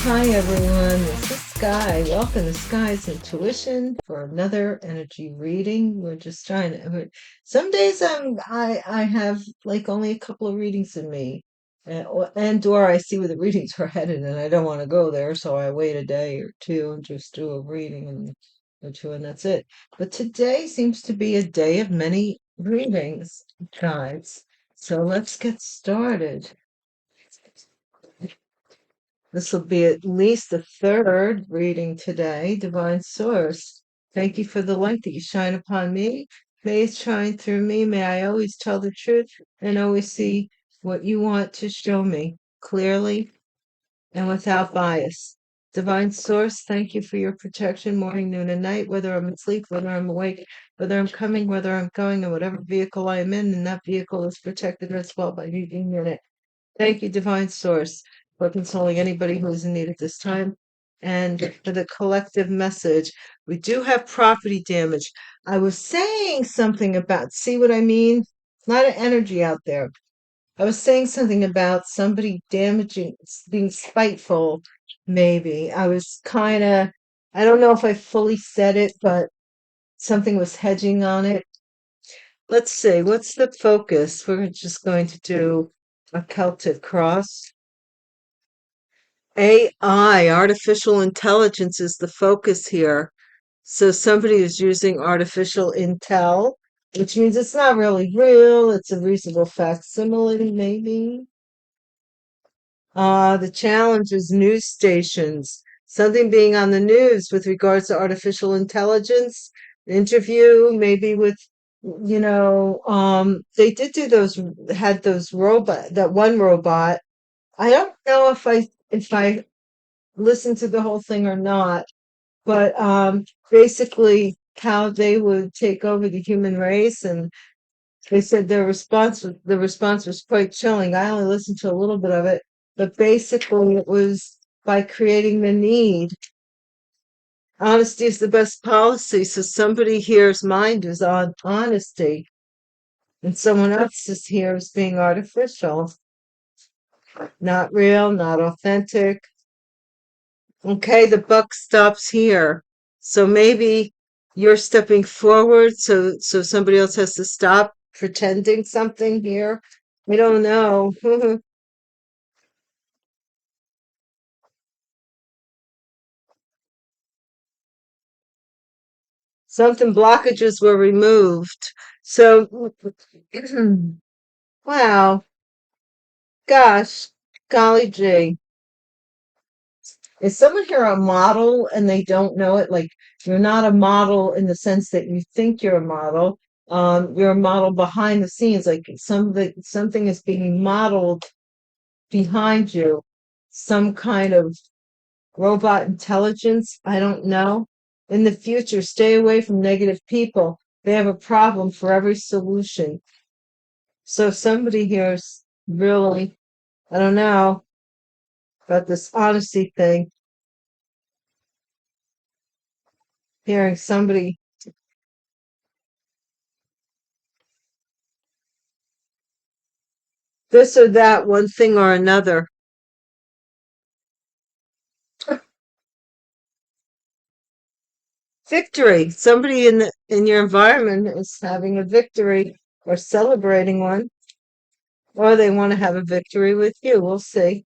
Hi everyone, this is Sky. Welcome to Sky's Intuition for another energy reading. We're just trying to. Some days I have like only a couple of readings in me, and or I see where the readings are headed, and I don't want to go there, so I wait a day or two and just do a reading or two, and that's it. But today seems to be a day of many readings, guys. So let's get started. This will be at least the third reading today. Divine Source, thank you for the light that you shine upon me. May it shine through me. May I always tell the truth and always see what you want to show me clearly and without bias. Divine Source, thank you for your protection morning, noon, and night, whether I'm asleep, whether I'm awake, whether I'm coming, whether I'm going, and whatever vehicle I am in, and that vehicle is protected as well by you being in it. Thank you, Divine Source, for consoling anybody who is in need at this time and for the collective message. We do have property damage. I was saying something about, see what I mean? A lot of energy out there. I was saying something about somebody damaging, being spiteful, maybe. I was kind of, I don't know if I fully said it, but something was hedging on it. Let's see, what's the focus? We're just going to do a Celtic cross. AI, artificial intelligence, is the focus here. So somebody is using artificial intel, which means it's not really real. It's a reasonable facsimile, maybe. The challenge is news stations. Something being on the news with regards to artificial intelligence, interview, maybe with, they did do those, had those that one robot. I don't know if I listened to the whole thing or not, but basically how they would take over the human race, and they said the response was quite chilling. I only listened to a little bit of it, but basically it was by creating the need. Honesty is the best policy. So somebody here's mind is on honesty, and someone else's here is being artificial, not real, not authentic. Okay, the buck stops here. So maybe you're stepping forward, so somebody else has to stop pretending something here. We don't know. Something blockages were removed. So wow, gosh, golly gee. Is someone here a model and they don't know it? Like, you're not a model in the sense that you think you're a model. You're a model behind the scenes, like something is being modeled behind you, some kind of robot intelligence. I don't know. In the future, stay away from negative people. They have a problem for every solution. So somebody here is really, I don't know about this honesty thing. Hearing somebody this or that, one thing or another. Victory. Somebody in your environment is having a victory or celebrating one, or they want to have a victory with you. We'll see.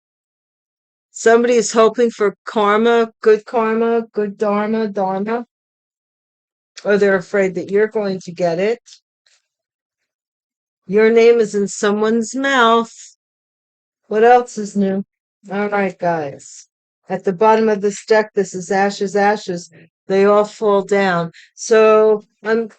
Somebody is hoping for karma, good dharma, or they're afraid that you're going to get it. Your name is in someone's mouth. What else is new? All right, guys. At the bottom of this deck, this is ashes, ashes. They all fall down. So I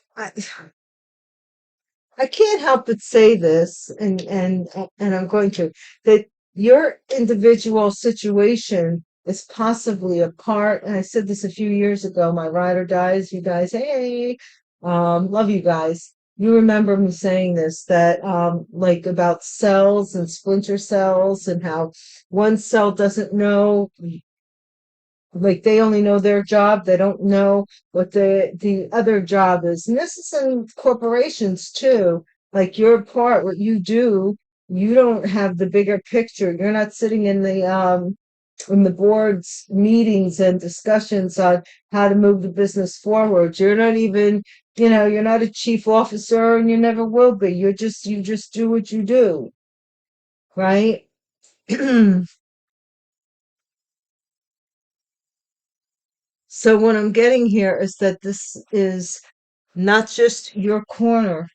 can't help but say this, and I'm going to, that your individual situation is possibly a part, and I said this a few years ago, my ride or dies, you guys, hey, love you guys. You remember me saying this, that like about cells and splinter cells, and how one cell doesn't know, like they only know their job, they don't know what the other job is. And this is in corporations too. Like your part, what you do, you don't have the bigger picture. You're not sitting in the in the board's meetings and discussions on how to move the business forward. You're not even, you're not a chief officer and you never will be. You just do what you do, right? So what I'm getting here is that this is not just your corner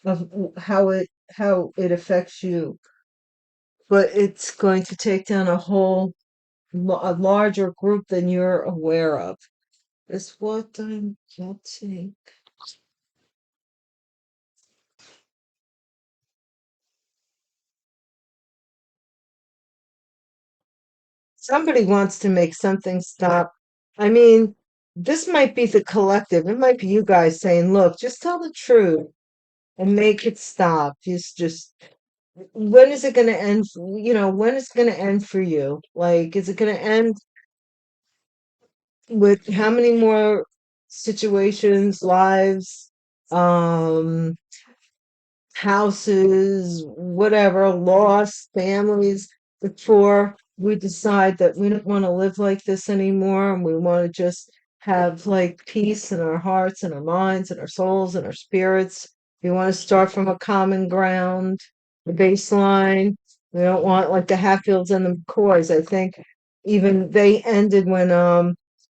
of how it affects you, but it's going to take down a larger group than you're aware of. Is what I'm getting. Somebody wants to make something stop. I mean, this might be the collective. It might be you guys saying, look, just tell the truth and make it stop. Just when is it going to end? When is it going to end for you? Like, is it going to end with how many more situations, lives, um, houses, whatever, lost families before we decide that we don't want to live like this anymore and we want to just have like peace in our hearts and our minds and our souls and our spirits. We want to start from a common ground, the baseline. We don't want like the Hatfields and the McCoys. I think even they ended when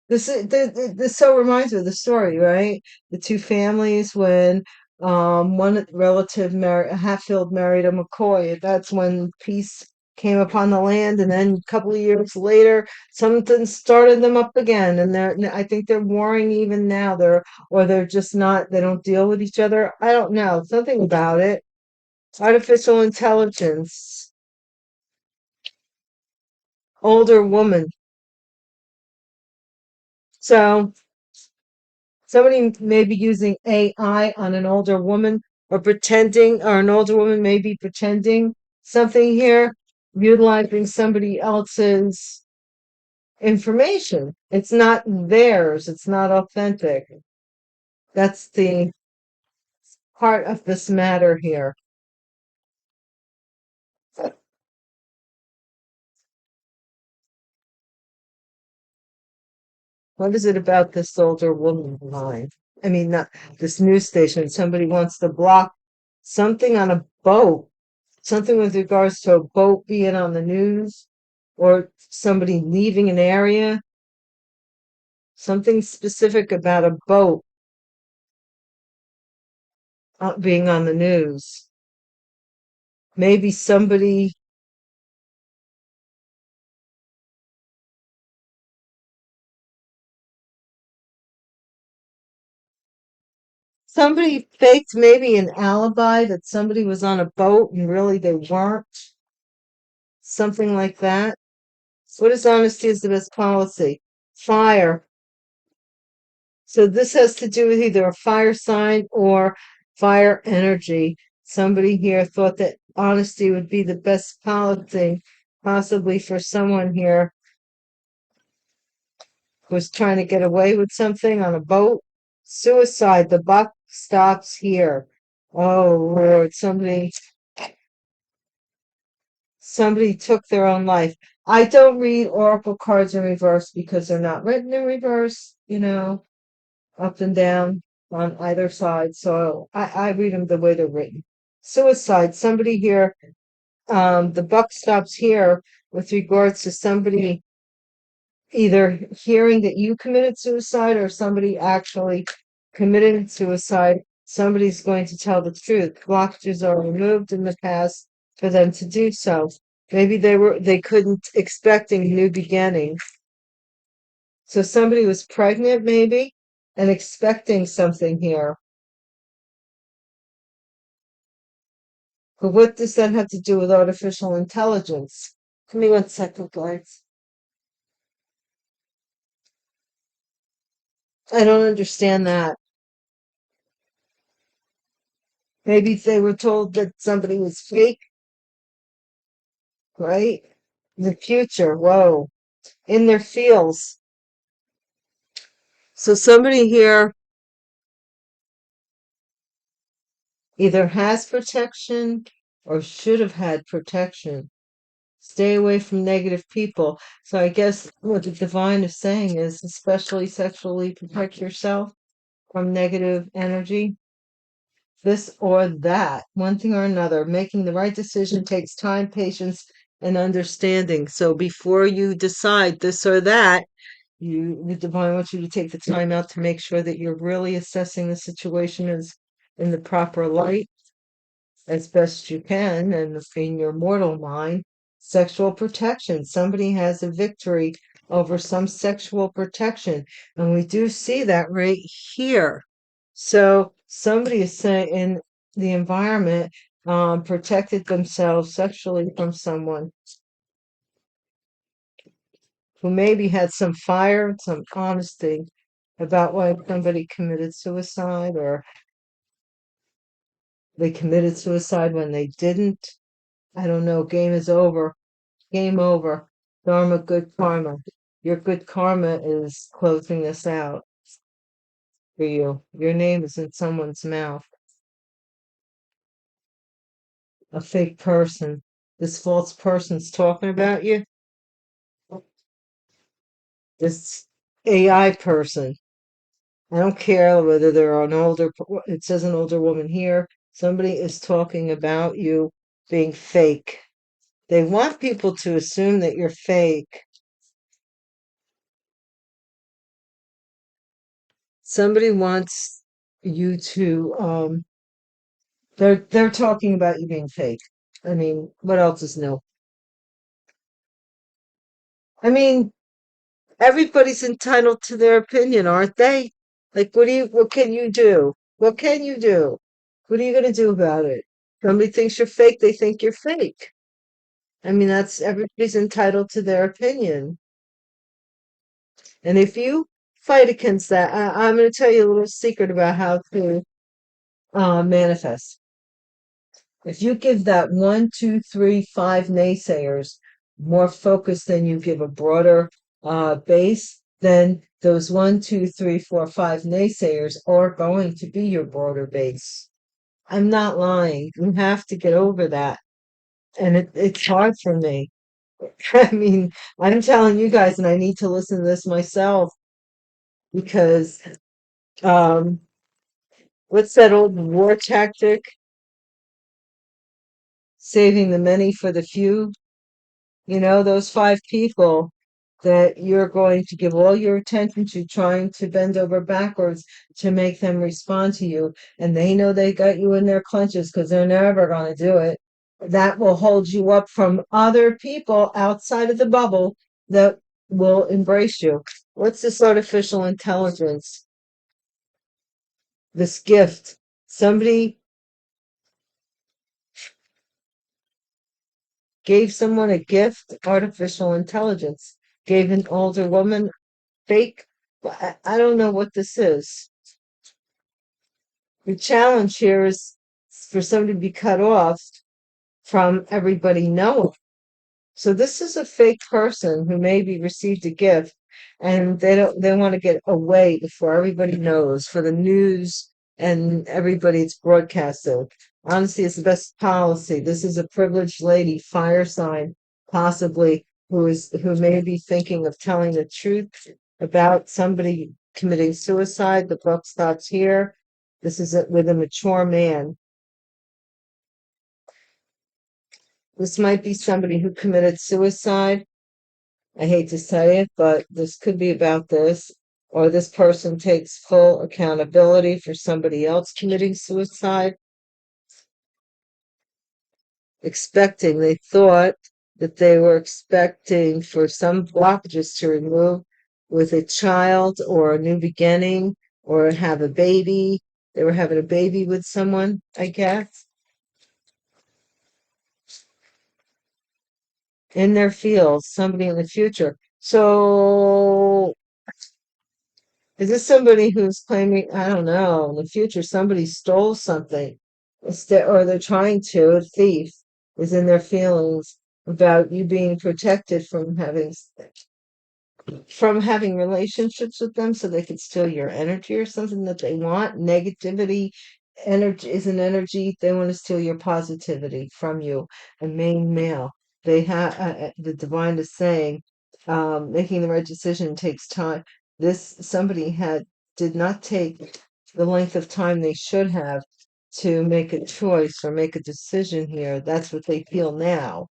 this so reminds me of the story, right? The two families when one relative Hatfield married a McCoy. That's when peace came upon the land, and then a couple of years later, something started them up again. And I think they're warring even now. They're just not. They don't deal with each other. I don't know. Something about it. Artificial intelligence. Older woman. So somebody may be using AI on an older woman or an older woman may be pretending something here, utilizing somebody else's information. It's not theirs, it's not authentic. That's the part of this matter here. What is it about this older woman line? I mean, not this news station. Somebody wants to block something on a boat, something with regards to a boat being on the news or somebody leaving an area, something specific about a boat being on the news. Maybe somebody faked maybe an alibi that somebody was on a boat and really they weren't, something like that. What is honesty is the best policy? Fire. So this has to do with either a fire sign or fire energy. Somebody here thought that honesty would be the best policy, possibly for someone here who was trying to get away with something on a boat. Suicide, the buck stops here. Oh Lord, somebody took their own life. I don't read oracle cards in reverse because they're not written in reverse, up and down on either side. So I read them the way they're written. Suicide, somebody here, the buck stops here with regards to somebody either hearing that you committed suicide or somebody actually committed suicide. Somebody's going to tell the truth. Blockages are removed in the past for them to do so. Maybe they couldn't expecting new beginnings. So somebody was pregnant maybe and expecting something here. But what does that have to do with artificial intelligence? Give me 1 second, guys. I don't understand that. Maybe they were told that somebody was fake, right? The future, whoa, in their fields. So somebody here either has protection or should have had protection. Stay away from negative people. So I guess what the divine is saying is, especially sexually, protect yourself from negative energy, this or that, one thing or another. Making the right decision takes time, patience, and understanding. So before you decide this or that, the divine wants you to take the time out to make sure that you're really assessing the situation as in the proper light as best you can, and in your mortal mind. Sexual protection. Somebody has a victory over some sexual protection, and we do see that right here. So somebody is saying in the environment, protected themselves sexually from someone who maybe had some fire, some honesty about why somebody committed suicide, or they committed suicide when they didn't. I don't know. Game is over. Game over. Dharma, good karma. Your good karma is closing this out for you. Your name is in someone's mouth. A fake person. This false person's talking about you. This AI person. I don't care whether they're an older, it says an older woman here. Somebody is talking about you being fake. They want people to assume that you're fake. Somebody wants you to, they're talking about you being fake. I mean, what else is new? I mean, everybody's entitled to their opinion, aren't they? Like, what can you do? What can you do? What are you going to do about it? Somebody thinks you're fake, they think you're fake. I mean, that's everybody's entitled to their opinion. And if you fight against that, I'm going to tell you a little secret about how to manifest. If you give that 1, 2, 3, 5 naysayers more focus than you give a broader base, then those 1, 2, 3, 4, 5 naysayers are going to be your broader base. I'm not lying. You have to get over that. And it's hard for me. I mean, I'm telling you guys, and I need to listen to this myself because um, what's that old war tactic? Saving the many for the few. You know, those 5 people that you're going to give all your attention to, trying to bend over backwards to make them respond to you, and they know they got you in their clutches because they're never going to do it. That will hold you up from other people outside of the bubble that will embrace you. What's this artificial intelligence? This gift. Somebody gave someone a gift, artificial intelligence, gave an older woman fake. I don't know what this is. The challenge here is for somebody to be cut off from everybody knowing. So this is a fake person who maybe received a gift, and they want to get away before everybody knows, for the news and everybody it's broadcasted. Honesty is the best policy. This is a privileged lady, fire sign, possibly, who may be thinking of telling the truth about somebody committing suicide. The book stops here. This is with a mature man. This might be somebody who committed suicide. I hate to say it, but this could be about this. Or this person takes full accountability for somebody else committing suicide. They thought that they were expecting for some blockages to remove with a child or a new beginning or have a baby. They were having a baby with someone, I guess, in their field, somebody in the future. So is this somebody who's claiming, I don't know, in the future somebody stole something, or they're trying to, a thief is in their feelings about you being protected from having relationships with them so they could steal your energy or something that they want. Negativity energy is an energy. They want to steal your positivity from you, a main male. they have the divine is saying, making the right decision takes time. This somebody had did not take the length of time they should have to make a choice or make a decision here. That's what they feel now.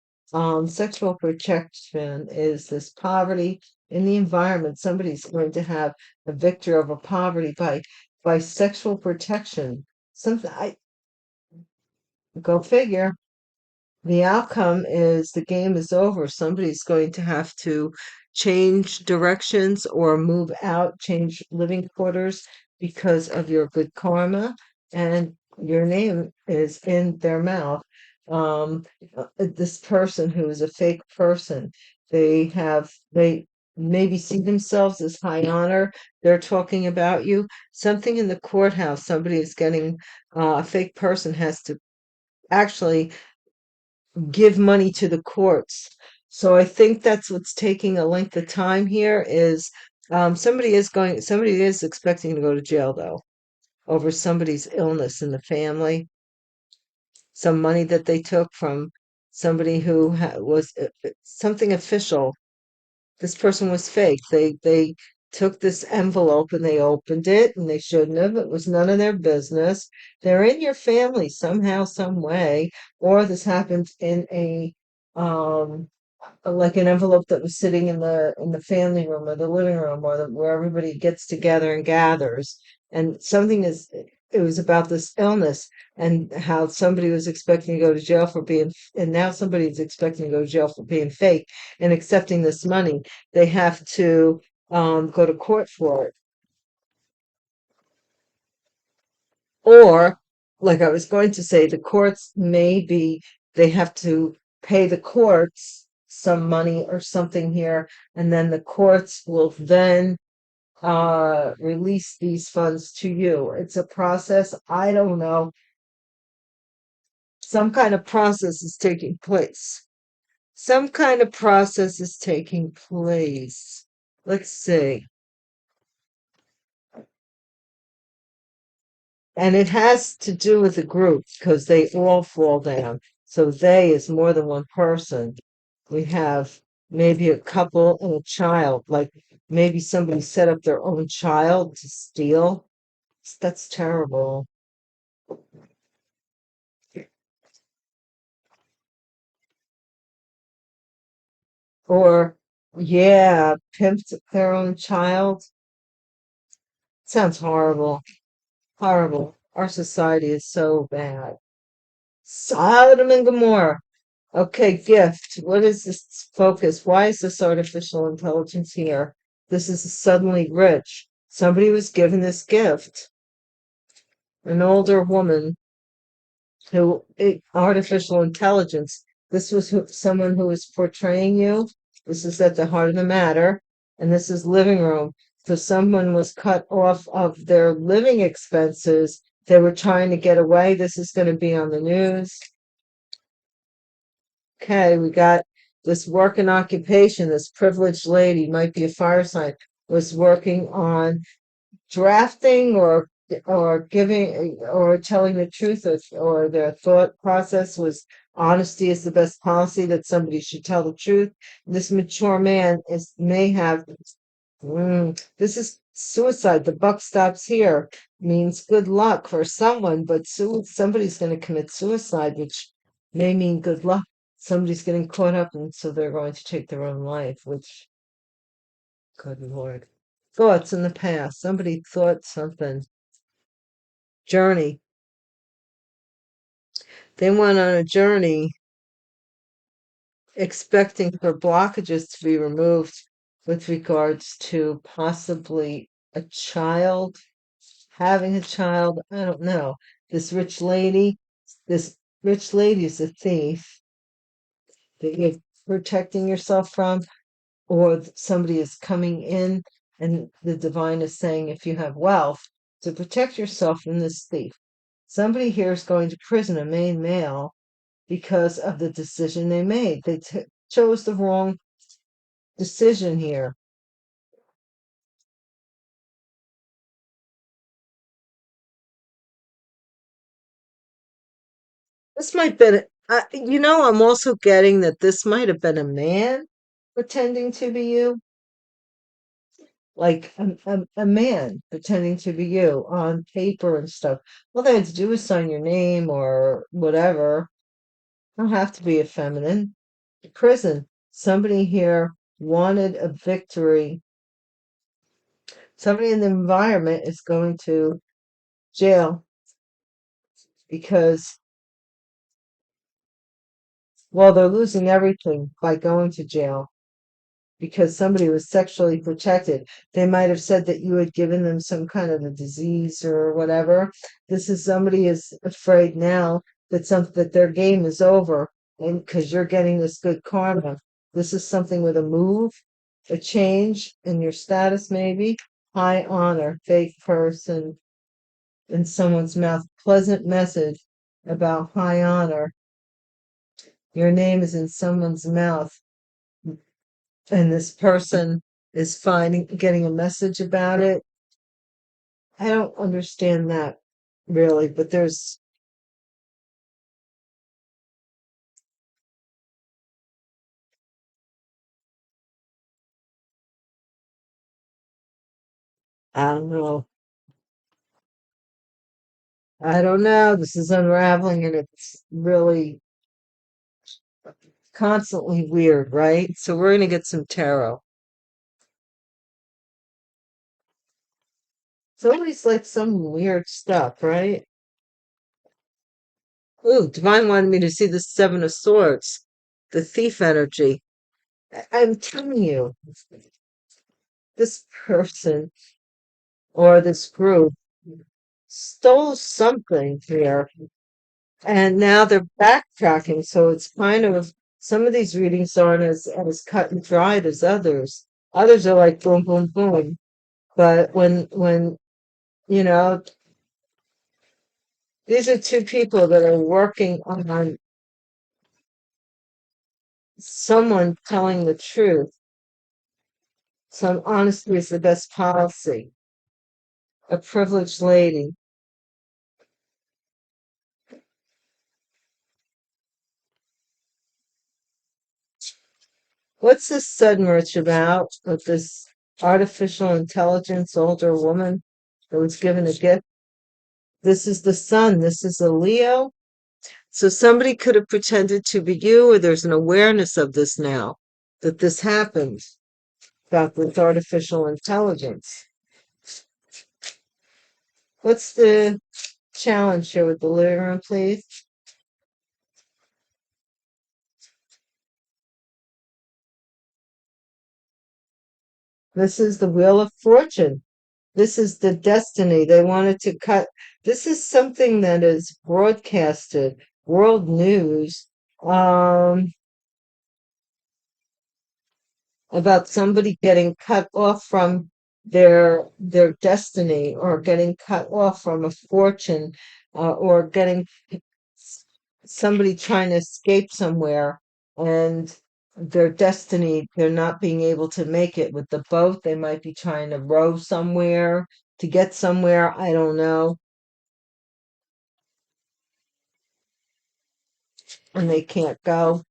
Sexual protection is this poverty in the environment. Somebody's going to have a victory over poverty by sexual protection. Something I go figure. The outcome is the game is over. Somebody's going to have to change directions or move out, change living quarters because of your good karma, and your name is in their mouth. Um, this person who is a fake person, they maybe see themselves as high honor. They're talking about you. Something in the courthouse, somebody is getting a fake person has to actually give money to the courts. So I think that's what's taking a length of time here is somebody is expecting to go to jail though over somebody's illness in the family, some money that they took from somebody who was something official. This person was fake. They took this envelope and they opened it and they shouldn't have. It was none of their business. They're in your family somehow, some way, or this happened in a um like an envelope that was sitting in the family room or the living room or where everybody gets together and gathers. And something is it was about this illness and how somebody was expecting to go to jail for being, and now somebody is expecting to go to jail for being fake and accepting this money. They have to go to court for it. Or, like I was going to say, the courts maybe they have to pay the courts some money or something here, and then the courts will then release these funds to you. It's a process. I don't know. Some kind of process is taking place. Some kind of process is taking place. Let's see. And it has to do with the group because they all fall down. So they is more than one person. We have maybe a couple and a child, like maybe somebody set up their own child to steal. That's terrible. Or, yeah, pimped their own child. Sounds horrible. Horrible. Our society is so bad. Sodom and Gomorrah. Okay, gift. What is this focus? Why is this artificial intelligence here? This is suddenly rich. Somebody was given this gift. An older woman who artificial intelligence. This was someone who was portraying you. This is at the heart of the matter, and this is living room. So someone was cut off of their living expenses. They were trying to get away. This is going to be on the news. Okay, we got this work and occupation. This privileged lady might be a fire sign, was working on drafting or giving or telling the truth, or their thought process was honesty is the best policy, that somebody should tell the truth. This mature man is may have this is suicide. The buck stops here means good luck for someone, but somebody's going to commit suicide, which may mean good luck. Somebody's getting caught up, and so they're going to take their own life, which, good Lord. Thoughts in the past. Somebody thought something. Journey. They went on a journey expecting for blockages to be removed with regards to possibly a child, having a child. I don't know. This rich lady, this rich lady is a thief that you're protecting yourself from, or somebody is coming in, and the divine is saying, if you have wealth, to protect yourself from this thief. Somebody here is going to prison, a main male, because of the decision they made. They chose the wrong decision here. This might I'm also getting that this might have been a man pretending to be you, like a man pretending to be you on paper and stuff. All they had to do was sign your name or whatever. Don't have to be a feminine. Prison. Somebody here wanted a victory. Somebody in the environment is going to jail because, well, they're losing everything by going to jail because somebody was sexually protected. They might have said that you had given them some kind of a disease or whatever. This is somebody is afraid now that that their game is over, and because you're getting this good karma. This is something with a move, a change in your status, maybe. High honor, fake person in someone's mouth, pleasant message about high honor. Your name is in someone's mouth, and this person is getting a message about it. I don't understand that really, but I don't know. I don't know. This is unraveling and it's really constantly weird, right? So we're going to get some tarot. It's always like some weird stuff, right? Ooh, Divine wanted me to see the Seven of Swords, the thief energy. I'm telling you, this person or this group stole something here, and now they're backtracking. So it's kind of some of these readings aren't as cut and dried as others. Others are like boom, boom, boom. But when you know, these are two people that are working on someone telling the truth. Some honesty is the best policy. A privileged lady. What's this sudden rush about with this artificial intelligence older woman that was given a gift? This is the sun. This is a Leo. So somebody could have pretended to be you, or there's an awareness of this now that this happens about this artificial intelligence. What's the challenge here with the living room, please? This is the Wheel of Fortune. This is the destiny. They wanted to cut. This is something that is broadcasted, world news, um, about somebody getting cut off from their destiny, or getting cut off from a fortune, or getting somebody trying to escape somewhere, and their destiny, they're not being able to make it with the boat. They might be trying to row somewhere to get somewhere. I don't know. And they can't go.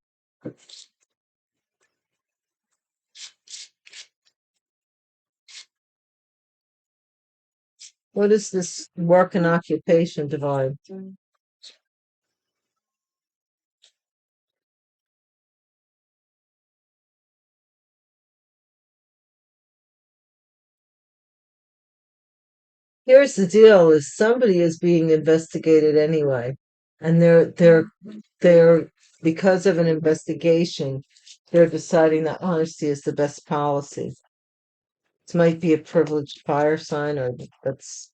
What is this work and occupation, Divine? Here's the deal: is somebody is being investigated anyway, and they're because of an investigation, they're deciding that honesty is the best policy. This might be a privileged fire sign, or that's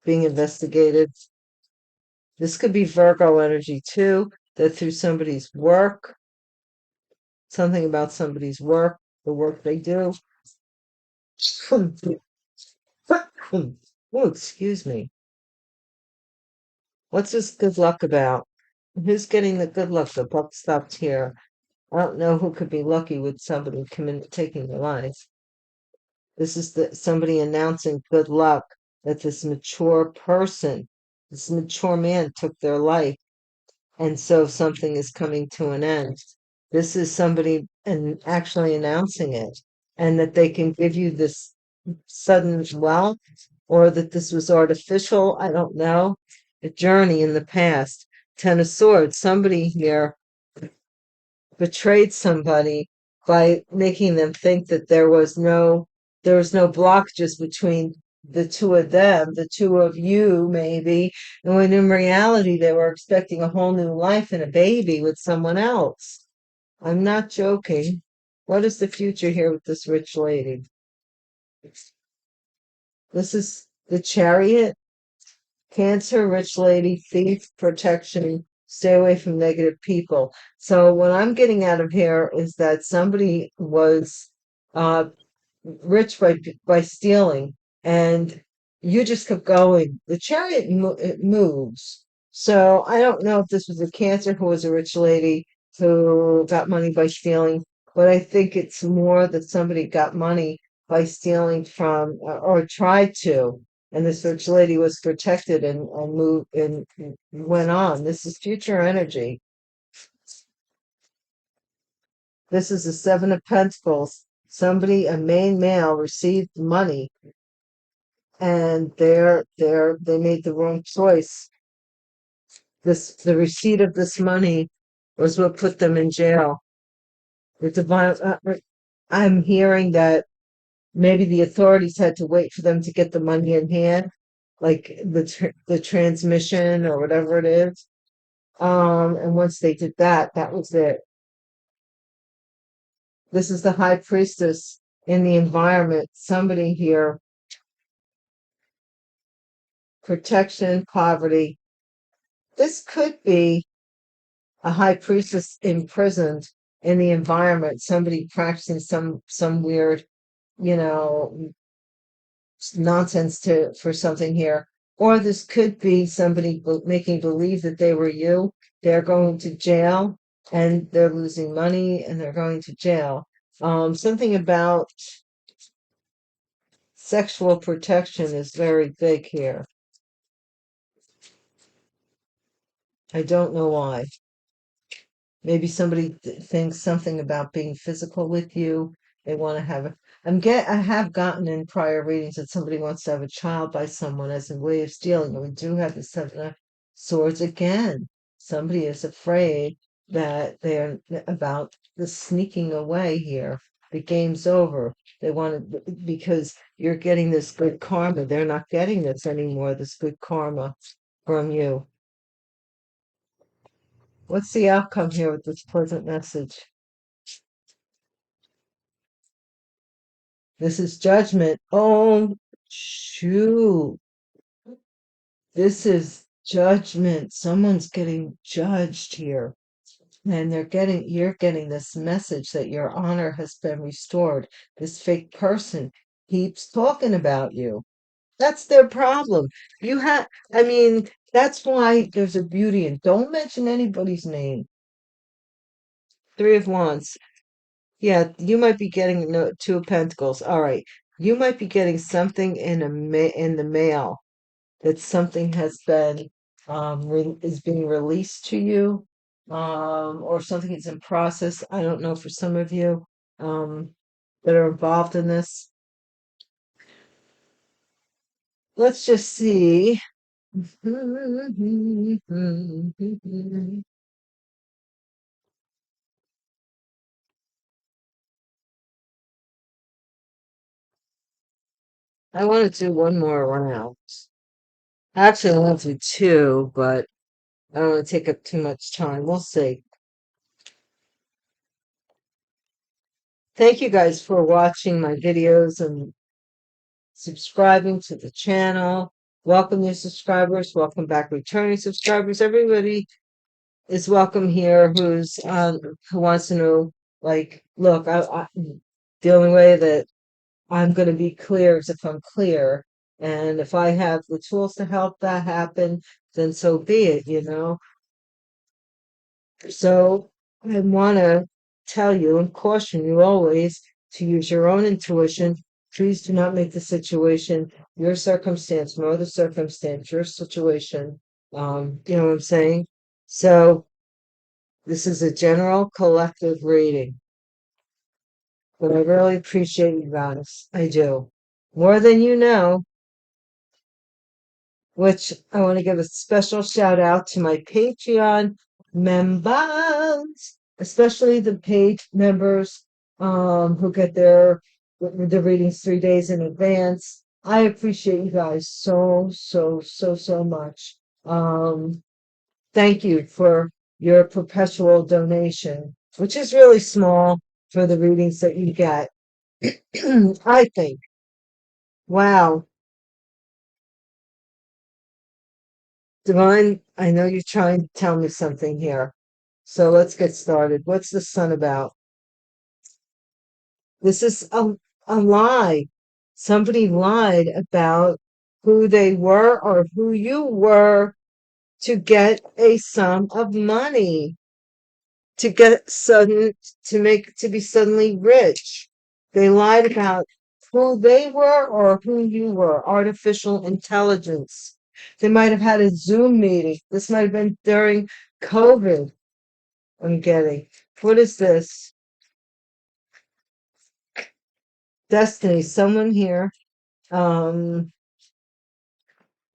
being investigated. This could be Virgo energy too, that through somebody's work, something about somebody's work, the work they do. Oh, excuse me. What's this good luck about? Who's getting the good luck? The buck stopped here. I don't know who could be lucky with somebody taking their life. This is somebody announcing good luck that this mature person, this mature man took their life. and so something is coming to an end. This is somebody and actually announcing it, and that they can give you this sudden wealth, or that this was artificial. I don't know. A journey in the past. Ten of Swords. Somebody here betrayed somebody by making them think that there was no blockages between the two of them, the two of you maybe, and when in reality they were expecting a whole new life and a baby with someone else. I'm not joking. What is the future here with this rich lady? This is the Chariot. Cancer, rich lady, thief, protection, stay away from negative people. So what I'm getting out of here is that somebody was uh rich by stealing, and you just kept going. The chariot it moves. So I don't know if this was a Cancer who was a rich lady who got money by stealing, but I think it's more that somebody got money by stealing from or tried to, and this rich lady was protected and moved and went on. This is future energy. This is the Seven of Pentacles. Somebody, a main male, received money, and they made the wrong choice. The receipt of this money was what put them in jail. The divine. I'm hearing that maybe the authorities had to wait for them to get the money in hand, like the transmission or whatever it is. And once they did that, that was it. This is the High Priestess in the environment. Somebody here, protection, poverty. This could be a high priestess imprisoned in the environment, somebody practicing some weird, you know, nonsense to for something here. Or this could be somebody making believe that they were you. They're going to jail and they're losing money and they're going to jail. Something about sexual protection is very big here. I don't know why. Maybe somebody thinks something about being physical with you. They want to have a. I have gotten in prior readings that somebody wants to have a child by someone as a way of stealing. And we do have the Seven of Swords again. Somebody is afraid that they're about the sneaking away here. The game's over. They want to, because you're getting this good karma. They're not getting this anymore, this good karma from you. What's the outcome here with this pleasant message? This is Judgment. Oh, shoot. This is Judgment. Someone's getting judged here. And you're getting this message that your honor has been restored. This fake person keeps talking about you. That's their problem. I mean, that's why there's a beauty in don't mention anybody's name. Three of Wands. Yeah, you might be getting no, Two of Pentacles. All right. You might be getting something in the mail, that something has been is being released to you, or something is in process. I don't know, for some of you that are involved in this. Let's just see. I want to do one more round. Actually, I want to do two, but I don't want to take up too much time. We'll see. Thank you guys for watching my videos and subscribing to the channel. Welcome new subscribers. Welcome back returning subscribers. Everybody is welcome here who wants to know, like, look, the only way that I'm going to be clear is if I'm clear. And if I have the tools to help that happen, then so be it. So I want to tell you and caution you always to use your own intuition. Please do not make the situation, your circumstance, nor the circumstance, your situation. You know what I'm saying? So this is a general collective reading, but I really appreciate you guys. I do. More than you know, which I want to give a special shout out to my Patreon members, especially the page members who get their readings 3 days in advance. I appreciate you guys so much. Thank you for your perpetual donation, which is really small for the readings that you get. I think. Wow. Divine, I know you're trying to tell me something here. So let's get started. What's the sun about? This is a lie. Somebody lied about who they were or who you were to get a sum of money, to get to be suddenly rich. They lied about who they were or who you were. Artificial intelligence. They might have had a Zoom meeting. This might have been during COVID. I'm getting. What is this? Destiny. Someone here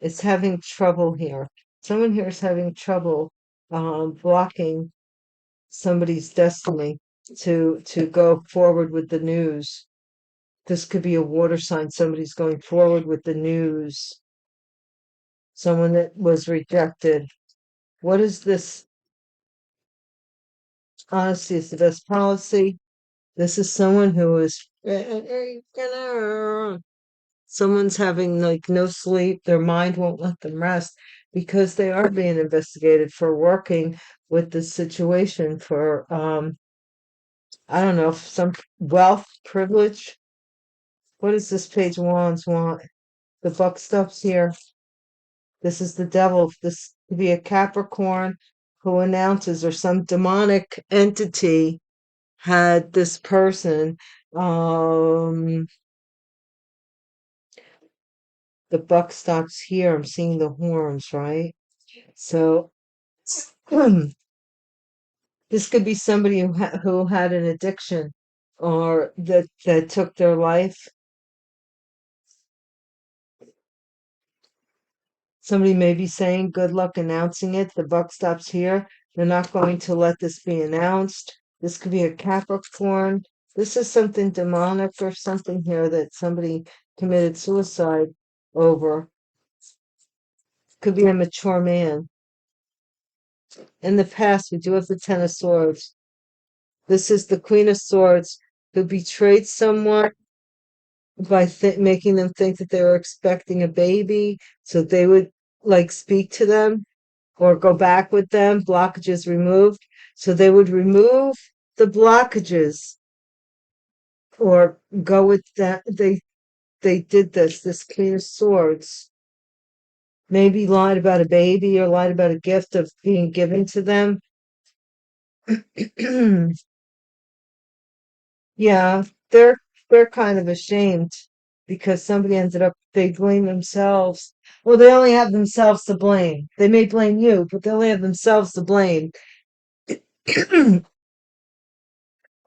is having trouble here. Someone here is having trouble blocking somebody's destiny to go forward with the news. This could be a water sign. Somebody's going forward with the news. Someone that was rejected. What is this? Honesty is the best policy. This is someone who is someone's having like no sleep. Their mind won't let them rest because they are being investigated for working with the situation for I don't know, some wealth, privilege. What does this page wands want? The buck stops here. This is the devil. This could be a Capricorn who announces, or some demonic entity had this person. The buck stops here. I'm seeing the horns, right? So this could be somebody who had an addiction or that took their life. Somebody may be saying, good luck announcing it. The buck stops here. They're not going to let this be announced. This could be a Capricorn. This is something demonic or something here that somebody committed suicide over. Could be a mature man. In the past, we do have the Ten of Swords. This is the Queen of Swords who betrayed someone by making them think that they were expecting a baby, so they would like speak to them or go back with them, blockages removed. So they would remove the blockages or go with that. They did this Queen of Swords. Maybe lied about a baby or lied about a gift of being given to them. Yeah, they're kind of ashamed because somebody ended up, they blame themselves. Well, they only have themselves to blame. They may blame you, but they only have themselves to blame.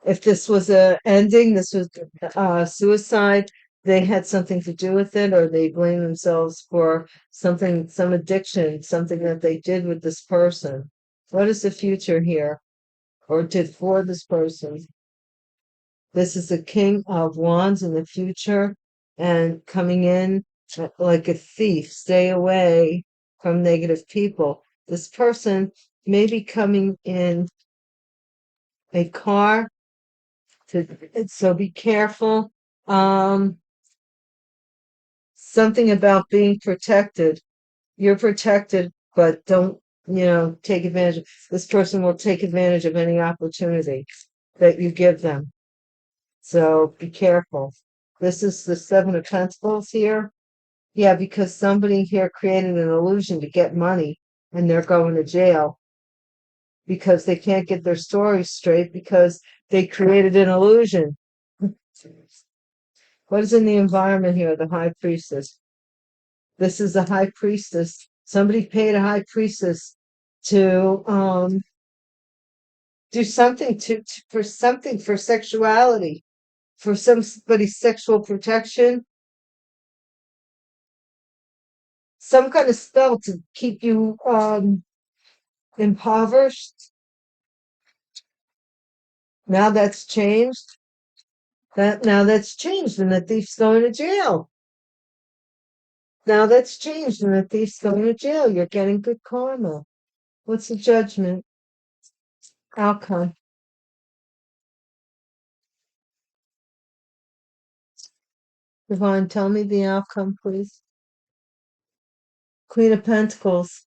If this was a ending, this was suicide, they had something to do with it, or they blame themselves for something, some addiction, something that they did with this person. What is the future here, or did for this person? This is the King of Wands in the future and coming in like a thief. Stay away from negative people. This person may be coming in a car, so be careful. Something about being protected. You're protected, but don't, take advantage. This person will take advantage of any opportunity that you give them. So be careful. This is the Seven of Pentacles here. Yeah, because somebody here created an illusion to get money and they're going to jail because they can't get their story straight because they created an illusion. What is in the environment here? The High Priestess. This is the High Priestess. Somebody paid a High Priestess to do something for something for sexuality, for somebody's sexual protection, some kind of spell to keep you impoverished. Now that's changed. Now that's changed, and the thief's going to jail. Now that's changed, and the thief's going to jail. You're getting good karma. What's the judgment outcome? Divine, tell me the outcome, please. Queen of Pentacles.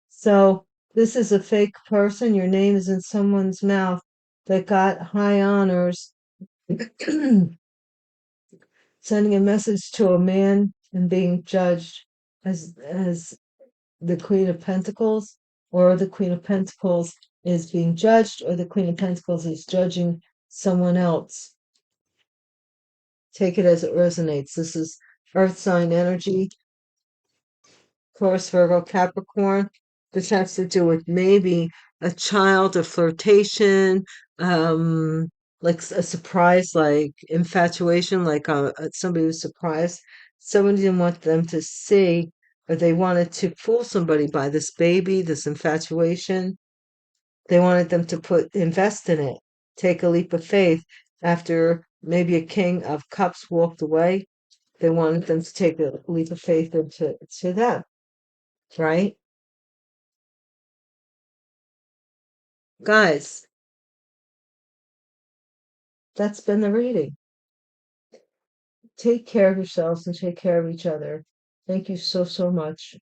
So this is a fake person. Your name is in someone's mouth that got high honors, sending a message to a man and being judged as the Queen of Pentacles, or the Queen of Pentacles is being judged, or the Queen of Pentacles is judging someone else. Take it as it resonates. This is Earth sign energy. Taurus, Virgo, Capricorn. This has to do with maybe a child, a flirtation, like a surprise, like infatuation, like somebody was surprised. Somebody didn't want them to see, or they wanted to fool somebody by this baby, this infatuation. They wanted them to invest in it, take a leap of faith. After maybe a King of Cups walked away, they wanted them to take a leap of faith into them, right? Guys, that's been the reading. Take care of yourselves and take care of each other. Thank you so, so much.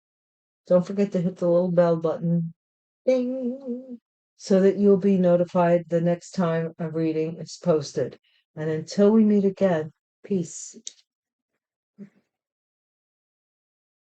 Don't forget to hit the little bell button, ding, so that you'll be notified the next time a reading is posted. And until we meet again, peace.